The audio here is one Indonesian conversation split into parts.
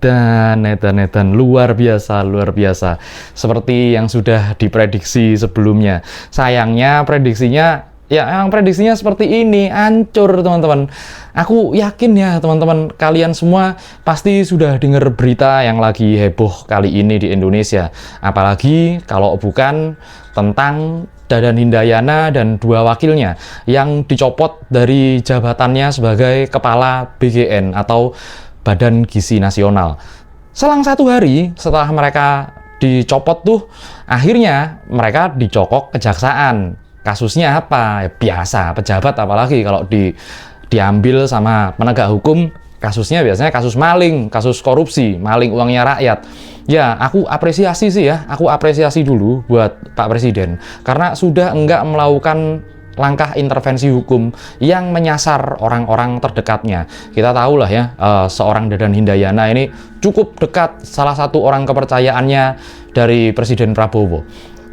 Edan, luar biasa, luar biasa. Seperti yang sudah diprediksi sebelumnya. Sayangnya prediksinya, ya emang prediksinya seperti ini, hancur teman-teman. Aku yakin ya teman-teman, kalian semua pasti sudah dengar berita yang lagi heboh kali ini di Indonesia. Apalagi kalau bukan tentang Dadan Hindayana dan dua wakilnya yang dicopot dari jabatannya sebagai Kepala BGN atau Badan Gizi Nasional. Selang 1 hari setelah mereka dicopot tuh, akhirnya mereka dicokok kejaksaan. Kasusnya apa? Ya, biasa, pejabat apalagi kalau diambil sama penegak hukum, kasusnya biasanya kasus maling, kasus korupsi, maling uangnya rakyat. Ya, aku apresiasi sih ya, aku apresiasi dulu buat Pak Presiden, karena sudah enggak melakukan langkah intervensi hukum yang menyasar orang-orang terdekatnya. Kita tahu lah ya, seorang Dadan Hindayana ini cukup dekat, salah satu orang kepercayaannya dari Presiden Prabowo.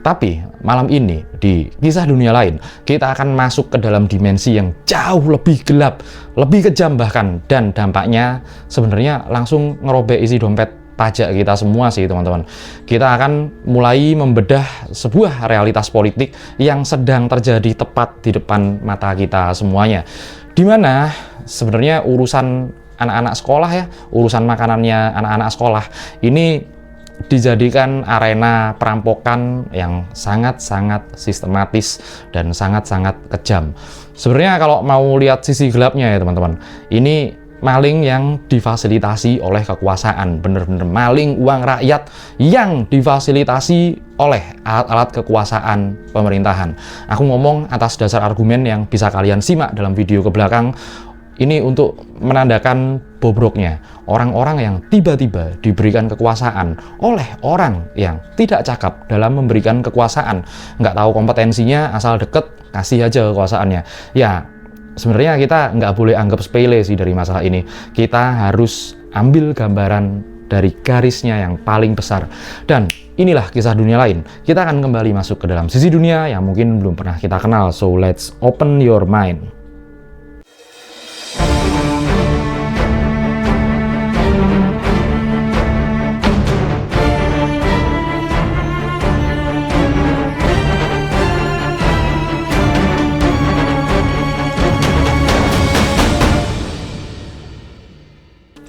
Tapi malam ini di Kisah Dunia Lain, kita akan masuk ke dalam dimensi yang jauh lebih gelap, lebih kejam bahkan, dan dampaknya sebenarnya langsung ngerobek isi dompet pajak kita semua sih teman-teman. Kita akan mulai membedah sebuah realitas politik yang sedang terjadi tepat di depan mata kita semuanya, dimana sebenarnya urusan anak-anak sekolah ya, urusan makanannya anak-anak sekolah ini dijadikan arena perampokan yang sangat-sangat sistematis dan sangat-sangat kejam. Sebenarnya kalau mau lihat sisi gelapnya ya teman-teman, ini maling yang difasilitasi oleh kekuasaan, bener-bener maling uang rakyat yang difasilitasi oleh alat-alat kekuasaan pemerintahan. Aku ngomong atas dasar argumen yang bisa kalian simak dalam video ke belakang. Ini untuk menandakan bobroknya orang-orang yang tiba-tiba diberikan kekuasaan oleh orang yang tidak cakap dalam memberikan kekuasaan. Nggak tahu kompetensinya, asal deket, kasih aja kekuasaannya. Ya, sebenarnya kita nggak boleh anggap sepele sih dari masalah ini. Kita harus ambil gambaran dari garisnya yang paling besar. Dan inilah kisah dunia lain. Kita akan kembali masuk ke dalam sisi dunia yang mungkin belum pernah kita kenal. So let's open your mind.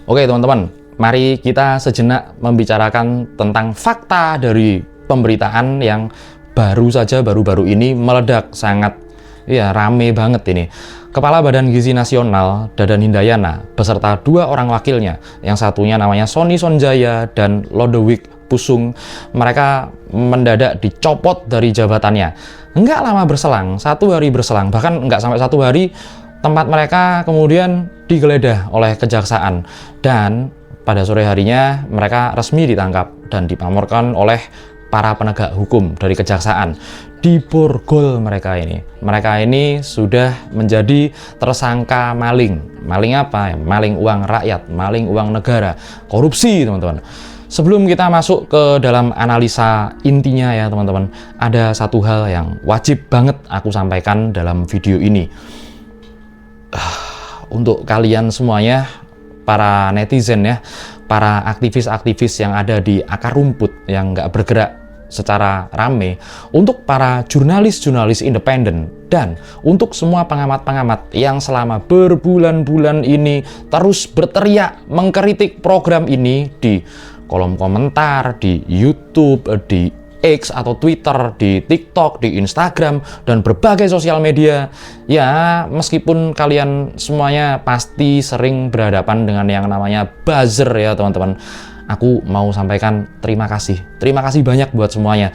Oke teman-teman, mari kita sejenak membicarakan tentang fakta dari pemberitaan yang baru-baru ini meledak, sangat ya rame banget ini. Kepala Badan Gizi Nasional Dadan Hindayana beserta 2 orang wakilnya, yang satunya namanya Sony Sonjaya dan Lodewijk Pusung, mereka mendadak dicopot dari jabatannya. Enggak lama berselang, 1 hari berselang, bahkan enggak sampai 1 hari, tempat mereka kemudian digeledah oleh kejaksaan, dan pada sore harinya mereka resmi ditangkap dan dipamorkan oleh para penegak hukum dari kejaksaan. Diborgol mereka ini sudah menjadi tersangka maling. Maling apa? Maling uang rakyat, maling uang negara, korupsi teman-teman. Sebelum kita masuk ke dalam analisa intinya ya teman-teman, ada satu hal yang wajib banget aku sampaikan dalam video ini. Untuk kalian semuanya, para netizen ya, para aktivis-aktivis yang ada di akar rumput yang nggak bergerak secara rame, untuk para jurnalis-jurnalis independen, dan untuk semua pengamat-pengamat yang selama berbulan-bulan ini terus berteriak mengkritik program ini di kolom komentar, di YouTube, di X atau Twitter, di TikTok, di Instagram, dan berbagai sosial media. Ya, meskipun kalian semuanya pasti sering berhadapan dengan yang namanya buzzer ya teman-teman, aku mau sampaikan terima kasih. Terima kasih banyak buat semuanya.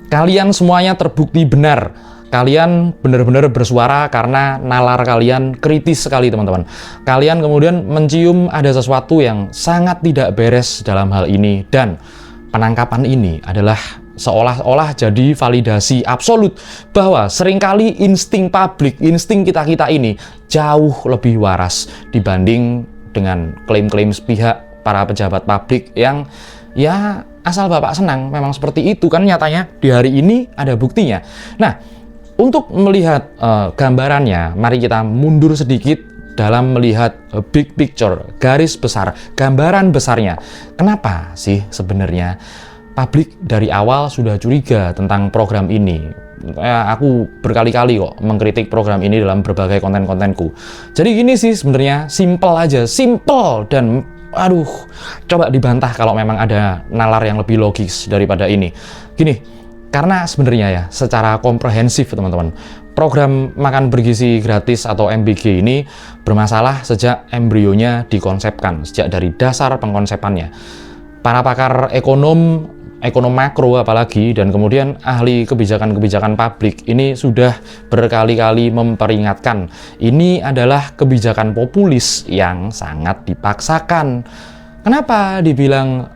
Kalian semuanya terbukti benar. Kalian benar-benar bersuara karena nalar kalian kritis sekali teman-teman. Kalian kemudian mencium ada sesuatu yang sangat tidak beres dalam hal ini, dan penangkapan ini adalah seolah-olah jadi validasi absolut bahwa seringkali insting publik, insting kita-kita ini jauh lebih waras dibanding dengan klaim-klaim sepihak para pejabat publik yang ya asal bapak senang, memang seperti itu kan nyatanya di hari ini ada buktinya. Nah, untuk melihat gambarannya, mari kita mundur sedikit dalam melihat big picture, garis besar, gambaran besarnya. Kenapa sih sebenarnya publik dari awal sudah curiga tentang program ini? Aku berkali-kali kok mengkritik program ini dalam berbagai konten-kontenku. Jadi gini sih sebenarnya, simple aja, simple, dan aduh, coba dibantah kalau memang ada nalar yang lebih logis daripada ini. Gini, karena sebenarnya ya, secara komprehensif teman-teman, program makan bergizi gratis atau MBG ini bermasalah sejak embrionya dikonsepkan, sejak dari dasar pengkonsepannya. Para pakar ekonom makro apalagi, dan kemudian ahli kebijakan-kebijakan publik ini sudah berkali-kali memperingatkan, ini adalah kebijakan populis yang sangat dipaksakan. Kenapa dibilang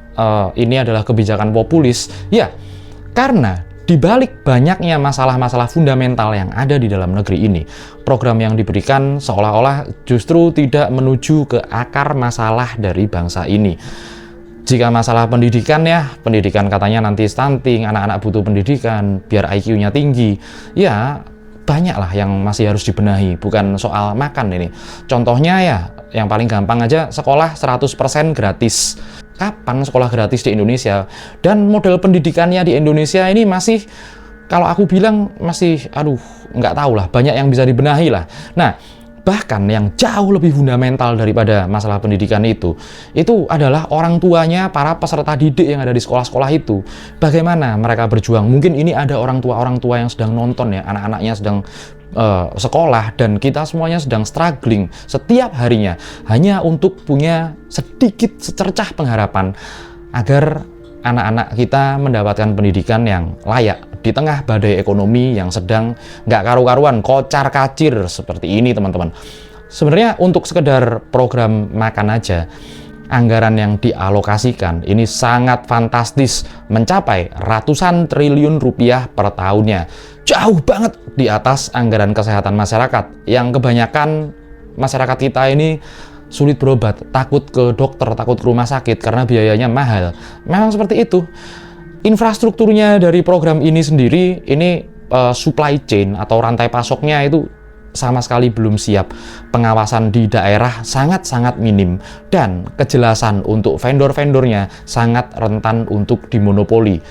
ini adalah kebijakan populis? Ya, karena di balik banyaknya masalah-masalah fundamental yang ada di dalam negeri ini, program yang diberikan seolah-olah justru tidak menuju ke akar masalah dari bangsa ini. Jika masalah pendidikan ya, pendidikan katanya nanti stunting, anak-anak butuh pendidikan biar IQ-nya tinggi. Ya, banyaklah yang masih harus dibenahi, bukan soal makan ini. Contohnya ya, yang paling gampang aja, sekolah 100% gratis. Kapan sekolah gratis di Indonesia? Dan model pendidikannya di Indonesia ini masih, kalau aku bilang masih, nggak tahu lah, banyak yang bisa dibenahi lah. Nah, bahkan yang jauh lebih fundamental daripada masalah pendidikan itu adalah orang tuanya para peserta didik yang ada di sekolah-sekolah itu. Bagaimana mereka berjuang? Mungkin ini ada orang tua yang sedang nonton ya, anak-anaknya sedang sekolah, dan kita semuanya sedang struggling setiap harinya hanya untuk punya sedikit secercah pengharapan agar anak-anak kita mendapatkan pendidikan yang layak di tengah badai ekonomi yang sedang nggak karu-karuan, kocar-kacir seperti ini teman-teman. Sebenarnya untuk sekedar program makan aja, anggaran yang dialokasikan ini sangat fantastis, mencapai ratusan triliun rupiah per tahunnya. Jauh banget di atas anggaran kesehatan masyarakat, yang kebanyakan masyarakat kita ini sulit berobat, takut ke dokter, takut ke rumah sakit karena biayanya mahal. Memang seperti itu. Infrastrukturnya dari program ini sendiri, ini supply chain atau rantai pasoknya itu sama sekali belum siap. Pengawasan di daerah sangat-sangat minim, dan kejelasan untuk vendor-vendornya sangat rentan untuk dimonopoli.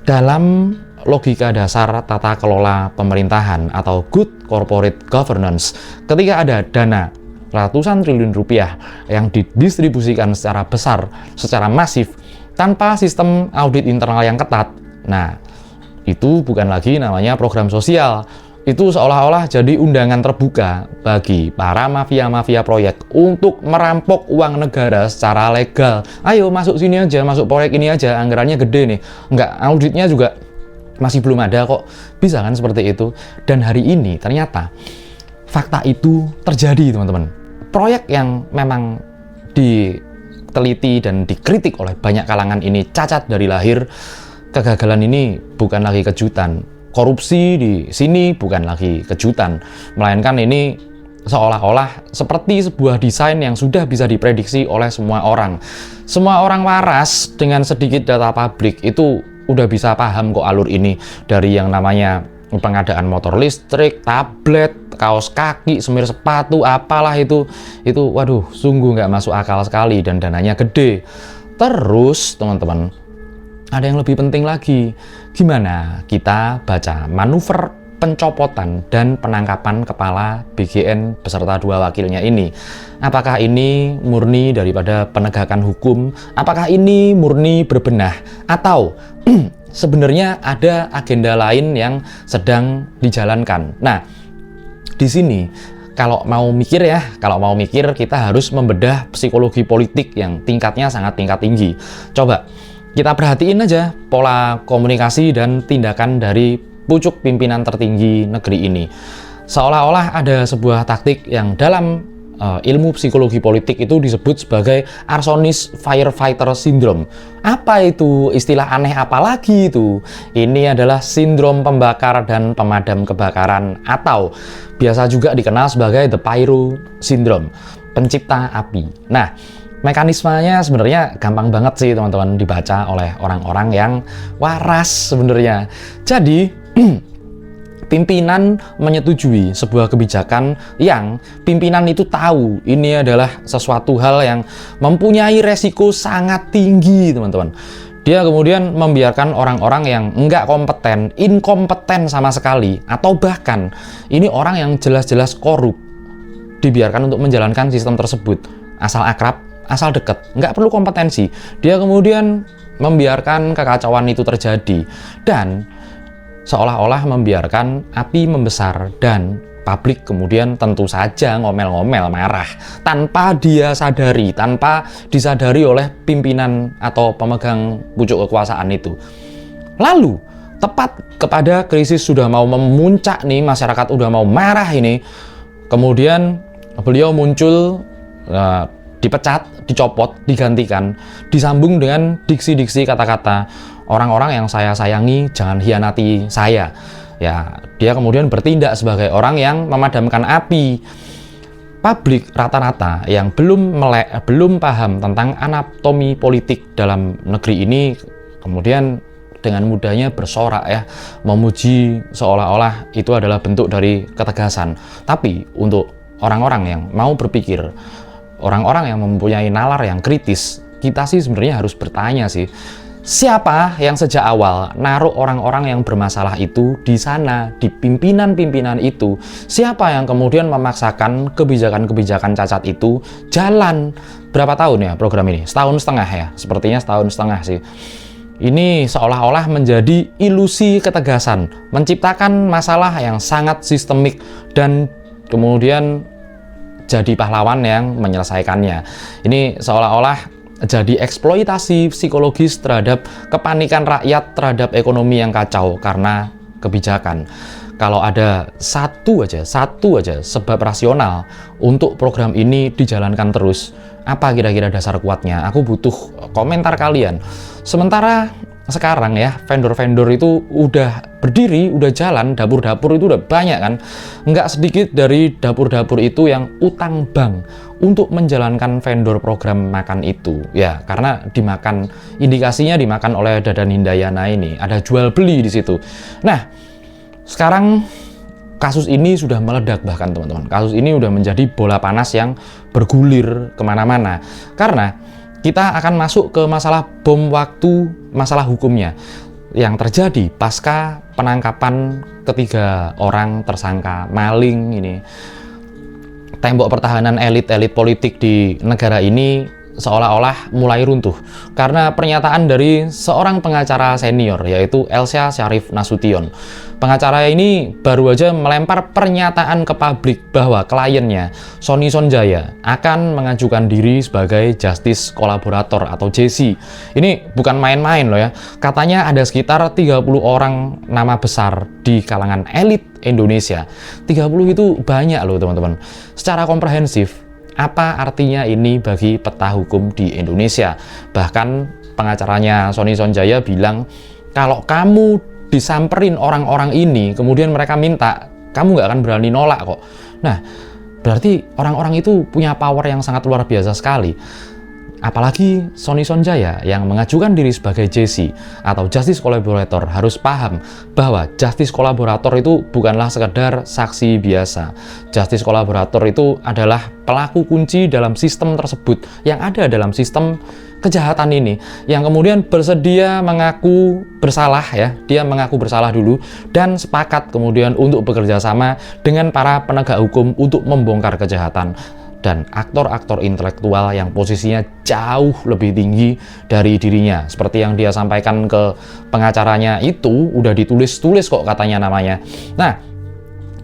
Dalam logika dasar tata kelola pemerintahan atau good corporate governance, ketika ada dana ratusan triliun rupiah yang didistribusikan secara besar, secara masif, tanpa sistem audit internal yang ketat, nah itu bukan lagi namanya program sosial. Itu seolah-olah jadi undangan terbuka bagi para mafia-mafia proyek untuk merampok uang negara secara legal. Ayo masuk sini aja, masuk proyek ini aja, anggarannya gede nih. Enggak, auditnya juga masih belum ada kok. Bisa kan seperti itu? Dan hari ini ternyata fakta itu terjadi, teman-teman. Proyek yang memang diteliti dan dikritik oleh banyak kalangan ini cacat dari lahir. Kegagalan ini bukan lagi kejutan. Korupsi di sini bukan lagi kejutan, melainkan ini seolah-olah seperti sebuah desain yang sudah bisa diprediksi oleh semua orang. Semua orang waras dengan sedikit data publik itu udah bisa paham kok alur ini, dari yang namanya pengadaan motor listrik, tablet, kaos kaki, semir sepatu, apalah itu waduh, sungguh nggak masuk akal sekali, dan dananya gede. Terus teman-teman, ada yang lebih penting lagi, gimana kita baca manuver pencopotan dan penangkapan kepala BGN beserta dua wakilnya ini. Apakah ini murni daripada penegakan hukum? Apakah ini murni berbenah? Atau sebenarnya ada agenda lain yang sedang dijalankan? Nah, di sini kalau mau mikir kita harus membedah psikologi politik yang tingkatnya sangat tinggi. Coba kita perhatiin aja pola komunikasi dan tindakan dari pucuk pimpinan tertinggi negeri ini. Seolah-olah ada sebuah taktik yang dalam ilmu psikologi politik itu disebut sebagai arsonist firefighter syndrome. Apa itu? Istilah aneh apa lagi itu? Ini adalah sindrom pembakar dan pemadam kebakaran, atau biasa juga dikenal sebagai the pyro syndrome, pencipta api. Nah, mekanismenya sebenarnya gampang banget sih teman-teman dibaca oleh orang-orang yang waras sebenarnya. Jadi pimpinan menyetujui sebuah kebijakan yang pimpinan itu tahu ini adalah sesuatu hal yang mempunyai resiko sangat tinggi, teman-teman. Dia kemudian membiarkan orang-orang yang enggak kompeten, inkompeten sama sekali, atau bahkan ini orang yang jelas-jelas korup, dibiarkan untuk menjalankan sistem tersebut. Asal akrab, asal deket, nggak perlu kompetensi. Dia kemudian membiarkan kekacauan itu terjadi, dan seolah-olah membiarkan api membesar, dan publik kemudian tentu saja ngomel-ngomel, marah, tanpa dia sadari, tanpa disadari oleh pimpinan atau pemegang pucuk kekuasaan itu. Lalu, tepat kepada krisis sudah mau memuncak nih, masyarakat udah mau marah ini, kemudian beliau muncul, dipecat, dicopot, digantikan, disambung dengan diksi-diksi kata-kata, orang-orang yang saya sayangi, jangan hianati saya. Ya, dia kemudian bertindak sebagai orang yang memadamkan api. Publik rata-rata yang belum paham tentang anatomi politik dalam negeri ini, kemudian dengan mudahnya bersorak ya, memuji seolah-olah itu adalah bentuk dari ketegasan. Tapi untuk orang-orang yang mau berpikir, orang-orang yang mempunyai nalar yang kritis, kita sih sebenarnya harus bertanya sih, siapa yang sejak awal naruh orang-orang yang bermasalah itu di sana, di pimpinan-pimpinan itu? Siapa yang kemudian memaksakan kebijakan-kebijakan cacat itu jalan? Berapa tahun ya program ini? Setahun setengah ya? Sepertinya setahun setengah sih. Ini seolah-olah menjadi ilusi ketegasan, menciptakan masalah yang sangat sistemik, dan kemudian jadi pahlawan yang menyelesaikannya. Ini seolah-olah jadi eksploitasi psikologis terhadap kepanikan rakyat terhadap ekonomi yang kacau karena kebijakan. Kalau ada satu aja sebab rasional untuk program ini dijalankan terus, apa kira-kira dasar kuatnya? Aku butuh komentar kalian. Sementara sekarang ya, vendor-vendor itu udah berdiri, udah jalan, dapur-dapur itu udah banyak kan. Nggak sedikit dari dapur-dapur itu yang utang bank untuk menjalankan vendor program makan itu. Ya, karena dimakan, indikasinya dimakan oleh Dadan Hindayana ini. Ada jual beli di situ. Nah, sekarang kasus ini sudah meledak bahkan teman-teman. Kasus ini udah menjadi bola panas yang bergulir kemana-mana. Karena kita akan masuk ke masalah bom waktu, masalah hukumnya yang terjadi pasca penangkapan ketiga orang tersangka maling ini. Tembok pertahanan elit-elit politik di negara ini seolah-olah mulai runtuh karena pernyataan dari seorang pengacara senior, yaitu Elsa Syarif Nasution. Pengacara ini baru aja melempar pernyataan ke publik bahwa kliennya, Sony Sonjaya, akan mengajukan diri sebagai justice kolaborator atau JC. Ini bukan main-main loh ya. Katanya ada sekitar 30 orang nama besar di kalangan elit Indonesia. 30 itu banyak loh teman-teman. Secara komprehensif, apa artinya ini bagi peta hukum di Indonesia? Bahkan pengacaranya Sony Sonjaya bilang, kalau kamu disamperin orang-orang ini, kemudian mereka minta, kamu nggak akan berani nolak kok. Nah, berarti orang-orang itu punya power yang sangat luar biasa sekali. Apalagi Sony Sonjaya yang mengajukan diri sebagai JC atau Justice Collaborator harus paham bahwa Justice Collaborator itu bukanlah sekedar saksi biasa. Justice Collaborator itu adalah pelaku kunci dalam sistem tersebut yang ada dalam sistem kejahatan ini, yang kemudian bersedia mengaku bersalah ya. Dia mengaku bersalah dulu dan sepakat kemudian untuk bekerja sama dengan para penegak hukum untuk membongkar kejahatan. Dan aktor-aktor intelektual yang posisinya jauh lebih tinggi dari dirinya, seperti yang dia sampaikan ke pengacaranya itu udah ditulis-tulis kok katanya namanya. Nah,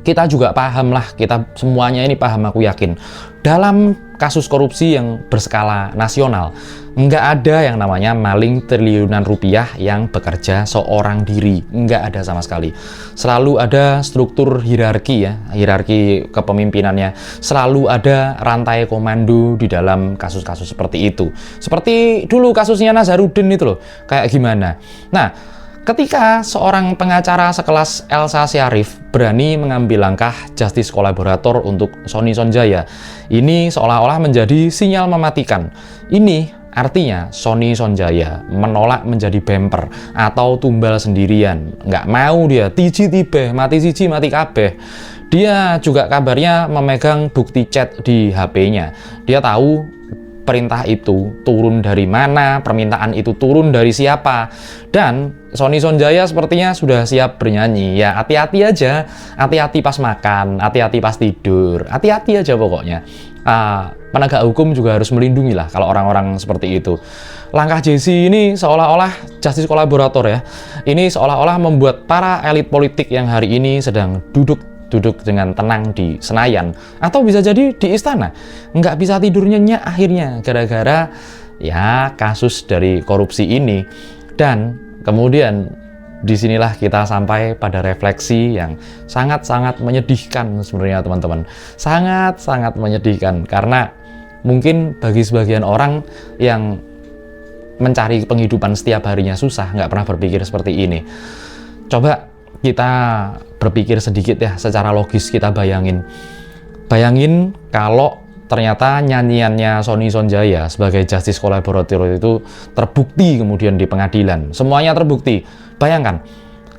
kita juga paham lah, kita semuanya ini paham, aku yakin, dalam kasus korupsi yang berskala nasional nggak ada yang namanya maling triliunan rupiah yang bekerja seorang diri, nggak ada sama sekali. Selalu ada struktur hierarki ya, hierarki kepemimpinannya, selalu ada rantai komando di dalam kasus-kasus seperti itu. Seperti dulu kasusnya Nazarudin itu loh, kayak gimana. Nah, ketika seorang pengacara sekelas Elsa Syarif berani mengambil langkah justice kolaborator untuk Sony Sonjaya, ini seolah-olah menjadi sinyal mematikan. Ini Artinya Sony Sonjaya menolak menjadi bemper atau tumbal sendirian. Nggak mau dia, tiji tibeh, mati siji mati kabeh. Dia juga kabarnya memegang bukti chat di HP-nya. Dia tahu perintah itu turun dari mana, permintaan itu turun dari siapa. Dan Sony Sonjaya sepertinya sudah siap bernyanyi. Ya hati-hati aja, hati-hati pas makan, hati-hati pas tidur, hati-hati aja pokoknya. Penegak hukum juga harus melindungi lah kalau orang-orang seperti itu. Langkah JC ini seolah-olah justice kolaborator ya. Ini seolah-olah membuat para elit politik yang hari ini sedang duduk dengan tenang di Senayan atau bisa jadi di istana, nggak bisa tidur nyenyak akhirnya gara-gara ya kasus dari korupsi ini. Dan kemudian disinilah kita sampai pada refleksi yang sangat-sangat menyedihkan sebenarnya teman-teman, sangat-sangat menyedihkan karena mungkin bagi sebagian orang yang mencari penghidupan setiap harinya susah, nggak pernah berpikir seperti ini. Coba kita berpikir sedikit ya, secara logis kita bayangin kalau ternyata nyanyiannya Sony Sonjaya sebagai justice collaborator itu terbukti kemudian di pengadilan, semuanya terbukti. Bayangkan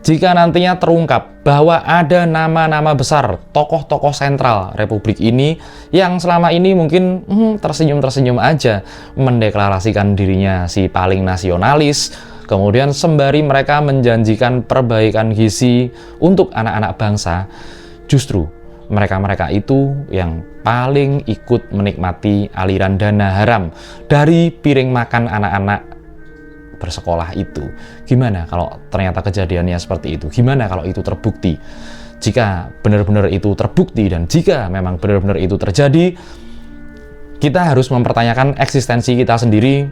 jika nantinya terungkap bahwa ada nama-nama besar tokoh-tokoh sentral Republik ini yang selama ini mungkin tersenyum-tersenyum aja mendeklarasikan dirinya si paling nasionalis, kemudian sembari mereka menjanjikan perbaikan gizi untuk anak-anak bangsa, justru mereka-mereka itu yang paling ikut menikmati aliran dana haram dari piring makan anak-anak bersekolah itu. Gimana kalau ternyata kejadiannya seperti itu? Gimana kalau itu terbukti? Jika benar-benar itu terbukti dan jika memang benar-benar itu terjadi, kita harus mempertanyakan eksistensi kita sendiri.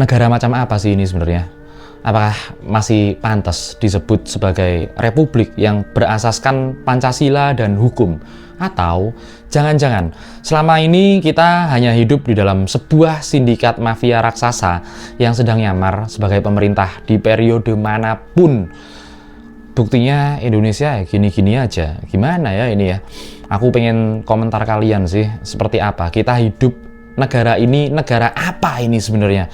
Negara macam apa sih ini sebenarnya? Apakah masih pantas disebut sebagai republik yang berasaskan Pancasila dan hukum? Atau jangan-jangan selama ini kita hanya hidup di dalam sebuah sindikat mafia raksasa yang sedang nyamar sebagai pemerintah di periode manapun? Buktinya Indonesia ya gini-gini aja. Gimana ya ini ya? Aku pengen komentar kalian sih, seperti apa kita hidup negara ini, negara apa ini sebenarnya?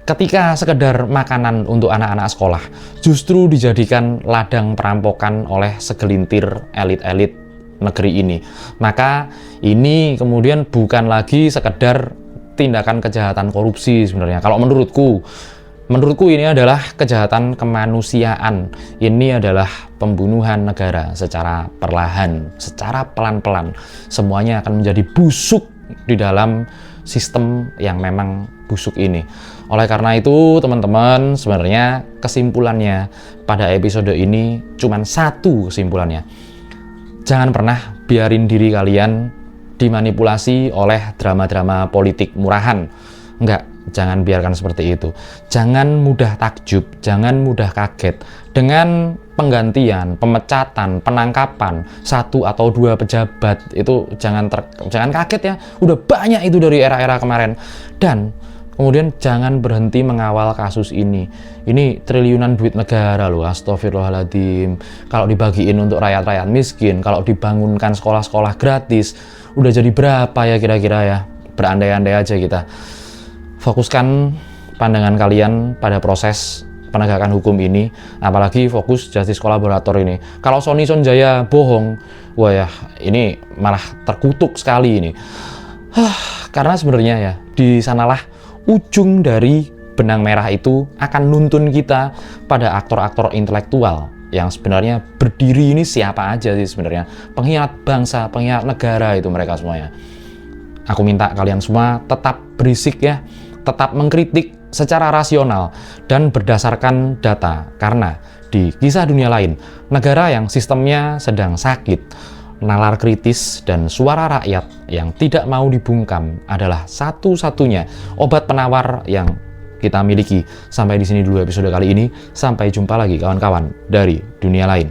Ketika sekedar makanan untuk anak-anak sekolah justru dijadikan ladang perampokan oleh segelintir elit-elit negeri ini, maka ini kemudian bukan lagi sekedar tindakan kejahatan korupsi sebenarnya. Kalau menurutku ini adalah kejahatan kemanusiaan. Ini adalah pembunuhan negara secara perlahan, secara pelan-pelan. Semuanya akan menjadi busuk di dalam sistem yang memang busuk ini. Oleh karena itu teman-teman, sebenarnya kesimpulannya pada episode ini cuman satu kesimpulannya. Jangan pernah biarin diri kalian dimanipulasi oleh drama-drama politik murahan. Enggak, jangan biarkan seperti itu. Jangan mudah takjub, jangan mudah kaget dengan penggantian, pemecatan, penangkapan 1 atau 2 pejabat. Itu jangan kaget ya. Udah banyak itu dari era-era kemarin. Dan kemudian jangan berhenti mengawal kasus ini. Ini triliunan duit negara loh, astagfirullahaladzim. Kalau dibagiin untuk rakyat-rakyat miskin, kalau dibangunkan sekolah-sekolah gratis, udah jadi berapa ya kira-kira ya? Berandai-andai aja kita. Fokuskan pandangan kalian pada proses penegakan hukum ini, apalagi fokus justice kolaborator ini. Kalau Sony Sonjaya bohong, wah ya ini malah terkutuk sekali ini. Karena sebenarnya ya di sanalah ujung dari benang merah itu akan nuntun kita pada aktor-aktor intelektual yang sebenarnya berdiri ini siapa aja sih sebenarnya. Pengkhianat bangsa, pengkhianat negara itu mereka semuanya. Aku minta kalian semua tetap berisik ya, tetap mengkritik secara rasional dan berdasarkan data. Karena di kisah dunia lain, negara yang sistemnya sedang sakit, nalar kritis dan suara rakyat yang tidak mau dibungkam adalah satu-satunya obat penawar yang kita miliki. Sampai di sini dulu episode kali ini. Sampai jumpa lagi kawan-kawan dari dunia lain.